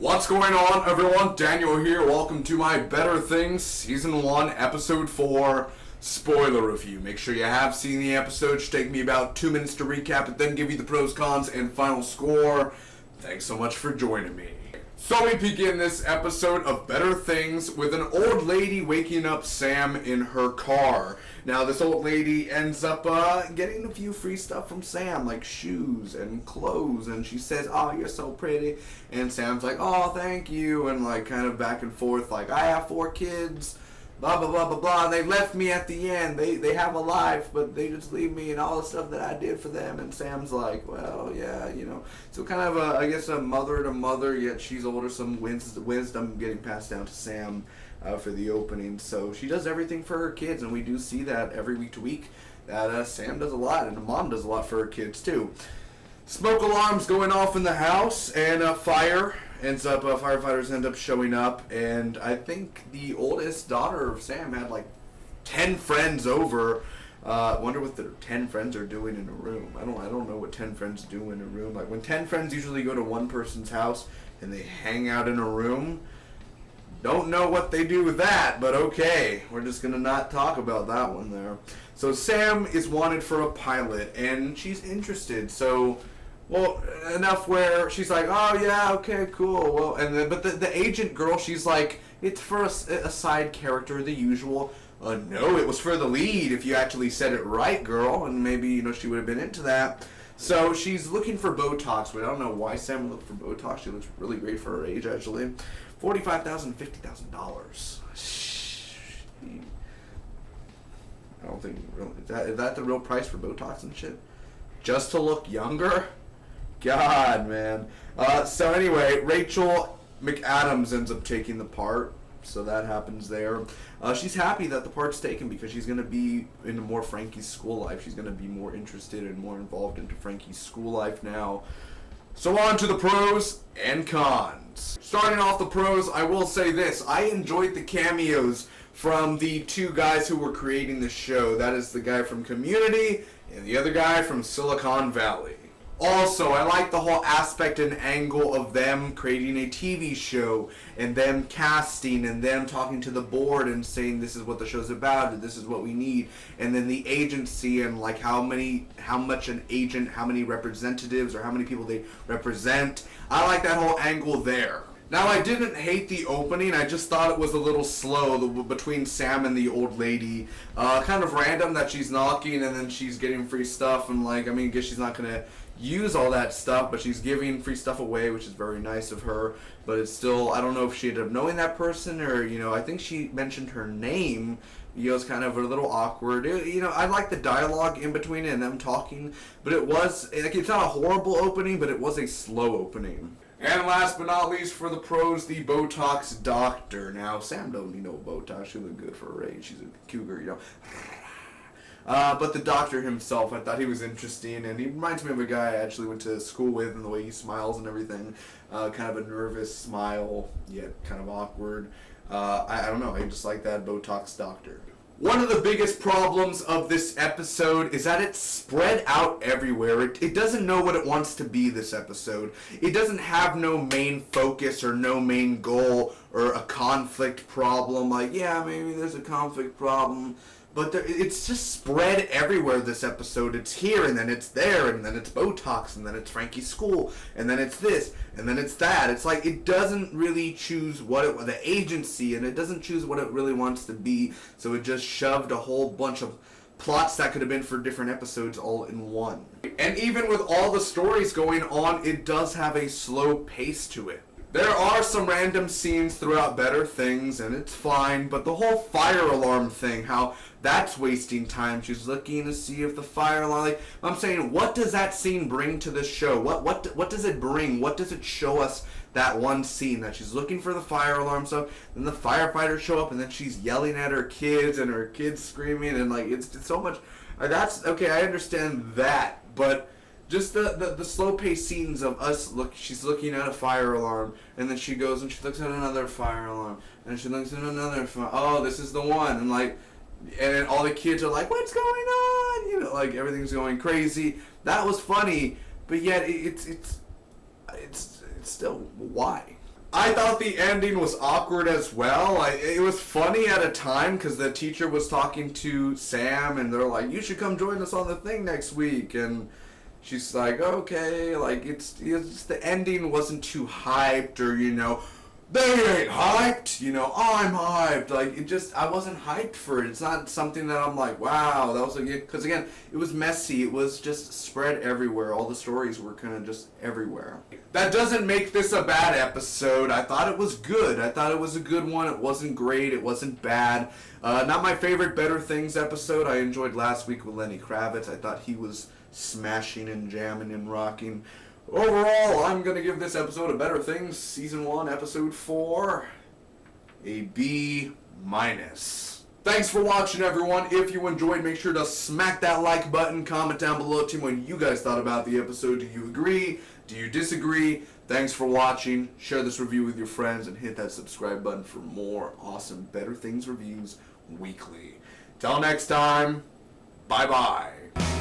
What's going on, everyone? Daniel here. Welcome to my Better Things Season 1, Episode 4 spoiler review. Make sure you have seen the episode. Should take me about 2 minutes to recap it, then give you the pros, cons, and final score. Thanks so much for joining me. So we begin this episode of Better Things with an old lady waking up Sam in her car. Now this old lady ends up getting a few free stuff from Sam, like shoes and clothes, and she says, "Oh, you're so pretty," and Sam's like, "Oh, thank you," and like kind of back and forth, like, "I have 4 kids, blah blah blah blah blah, and they left me at the end. They have a life, but they just leave me and all the stuff that I did for them." And Sam's like, "Well, yeah, you know." So kind of I guess a mother to mother, yet she's older, some wisdom getting passed down to Sam for the opening. So she does everything for her kids, and we do see that every week to week that Sam does a lot, and the mom does a lot for her kids too. Smoke alarms going off in the house, and firefighters end up showing up, and I think the oldest daughter of Sam had like 10 friends over. Wonder what the 10 friends are doing in a room. I don't know what 10 friends do in a room. Like when 10 friends usually go to one person's house and they hang out in a room. Don't know what they do with that, but okay. We're just gonna not talk about that one there. So Sam is wanted for a pilot, and she's interested. So, well, enough where she's like, "Oh yeah, okay, cool." Well, but the agent girl, she's like, "It's for a side character, the usual." No, it was for the lead. If you actually said it right, girl, and maybe she would have been into that. So she's looking for Botox, but I don't know why Sam would look for Botox. She looks really great for her age, actually. $45,000, $50,000. I don't think really is that the real price for Botox and shit? Just to look younger? God, man. So anyway, Rachel McAdams ends up taking the part. So that happens there. She's happy that the part's taken because she's going to be into more Frankie's school life. She's going to be more interested and more involved into Frankie's school life now. So on to the pros and cons. Starting off the pros, I will say this. I enjoyed the cameos from the 2 guys who were creating the show. That is the guy from Community and the other guy from Silicon Valley. Also, I like the whole aspect and angle of them creating a TV show and them casting and them talking to the board and saying this is what the show's about and this is what we need, and then the agency and like how much an agent, how many representatives or how many people they represent. I like that whole angle there. Now, I didn't hate the opening. I just thought it was a little slow between Sam and the old lady. Kind of random that she's knocking and then she's getting free stuff, and I guess she's not going to use all that stuff, but she's giving free stuff away, which is very nice of her. But it's still, I don't know if she ended up knowing that person or, I think she mentioned her name. It's kind of a little awkward. I like the dialogue in between and them talking, but it's not a horrible opening, but it was a slow opening. And last but not least for the pros, the Botox doctor. Now, Sam don't need no Botox. She look good for her age. She's a cougar, But the doctor himself, I thought he was interesting, and he reminds me of a guy I actually went to school with, and the way he smiles and everything. Kind of a nervous smile, yet kind of awkward. I don't know, I just like that Botox doctor. One of the biggest problems of this episode is that it's spread out everywhere. It doesn't know what it wants to be this episode. It doesn't have no main focus or no main goal or a conflict problem. Like, yeah, maybe there's a conflict problem. But it's just spread everywhere this episode. It's here, and then it's there, and then it's Botox, and then it's Frankie's school, and then it's this, and then it's that. It's like it doesn't really choose the agency, and it doesn't choose what it really wants to be. So it just shoved a whole bunch of plots that could have been for different episodes all in one. And even with all the stories going on, it does have a slow pace to it. There are some random scenes throughout Better Things, and it's fine, but the whole fire alarm thing, how that's wasting time. She's looking to see if the fire alarm, I'm saying, what does that scene bring to this show? What does it bring? What does it show us, that one scene, that she's looking for the fire alarm stuff, then the firefighters show up, and then she's yelling at her kids, and her kids screaming, and it's so much, that's, okay, I understand that, but just the slow-paced scenes of she's looking at a fire alarm, and then she goes and she looks at another fire alarm, and she looks at another fire, oh, this is the one, and then all the kids are like, what's going on? Everything's going crazy. That was funny, but yet it's still, why? I thought the ending was awkward as well. It was funny at a time because the teacher was talking to Sam and they're like, you should come join us on the thing next week. And she's like, okay, like it's the ending wasn't too hyped or, you know, they ain't hyped, you know, I'm hyped. Like, I wasn't hyped for it. It's not something that I'm like, wow, that was a good, because again, it was messy. It was just spread everywhere. All the stories were kind of just everywhere. That doesn't make this a bad episode. I thought it was good. I thought it was a good one. It wasn't great. It wasn't bad. Not my favorite Better Things episode. I enjoyed last week with Lenny Kravitz. I thought he was smashing and jamming and rocking. Overall, I'm going to give this episode of Better Things, Season 1, Episode 4, a B-. Thanks for watching, everyone. If you enjoyed, make sure to smack that like button. Comment down below to me what you guys thought about the episode. Do you agree? Do you disagree? Thanks for watching. Share this review with your friends and hit that subscribe button for more awesome Better Things reviews weekly. Till next time, bye-bye.